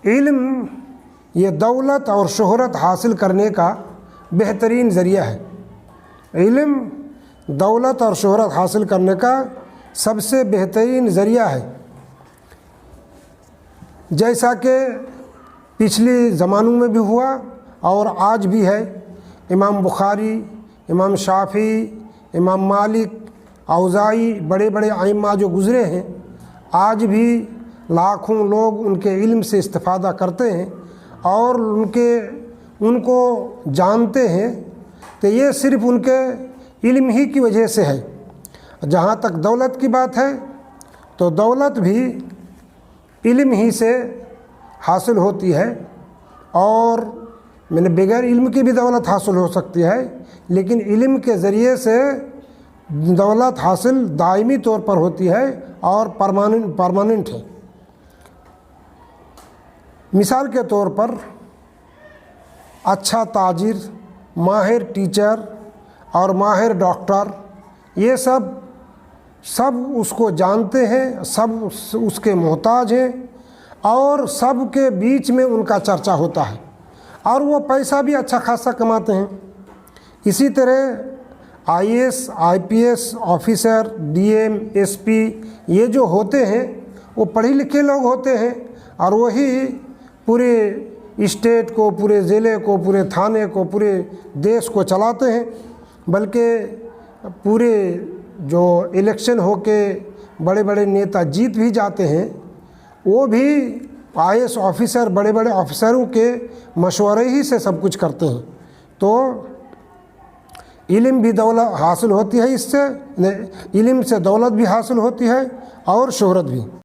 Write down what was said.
علم یہ دولت اور شہرت حاصل کرنے کا بہترین ذریعہ ہے۔ علم دولت اور شہرت حاصل کرنے کا سب سے بہترین ذریعہ ہے، جیسا کہ پچھلے زمانوں میں بھی ہوا اور آج بھی ہے۔ امام بخاری، امام شافعی، امام مالک، اوزاعی، بڑے بڑے ائمہ جو گزرے ہیں، آج بھی لاکھوں لوگ ان کے علم سے استفادہ کرتے ہیں اور ان کو جانتے ہیں، تو یہ صرف ان کے علم ہی کی وجہ سے ہے۔ جہاں تک دولت کی بات ہے تو دولت بھی علم ہی سے حاصل ہوتی ہے، اور بغیر علم کی بھی دولت حاصل ہو سکتی ہے، لیکن علم کے ذریعے سے دولت حاصل دائمی طور پر ہوتی ہے اور پرماننٹ ہے۔ مثال کے طور پر اچھا تاجر، ماہر ٹیچر اور ماہر ڈاکٹر، یہ سب اس کو جانتے ہیں، سب اس کے محتاج ہیں، اور سب کے بیچ میں ان کا چرچا ہوتا ہے، اور وہ پیسہ بھی اچھا خاصا کماتے ہیں۔ اسی طرح I A S, I P S officer, D M, S P, یہ جو ہوتے ہیں وہ پڑھے لکھے لوگ ہوتے ہیں، اور وہی پورے اسٹیٹ کو، پورے ضلع کو، پورے تھانے کو، پورے دیش کو چلاتے ہیں۔ بلکہ پورے جو الیکشن ہو کے بڑے بڑے نیتا جیت بھی جاتے ہیں، وہ بھی آئی اے ایس آفیسر، بڑے بڑے آفیسروں کے مشورے ہی سے سب کچھ کرتے ہیں۔ تو علم بھی دولت حاصل ہوتی ہے، اس سے علم سے دولت بھی حاصل ہوتی ہے اور شہرت بھی۔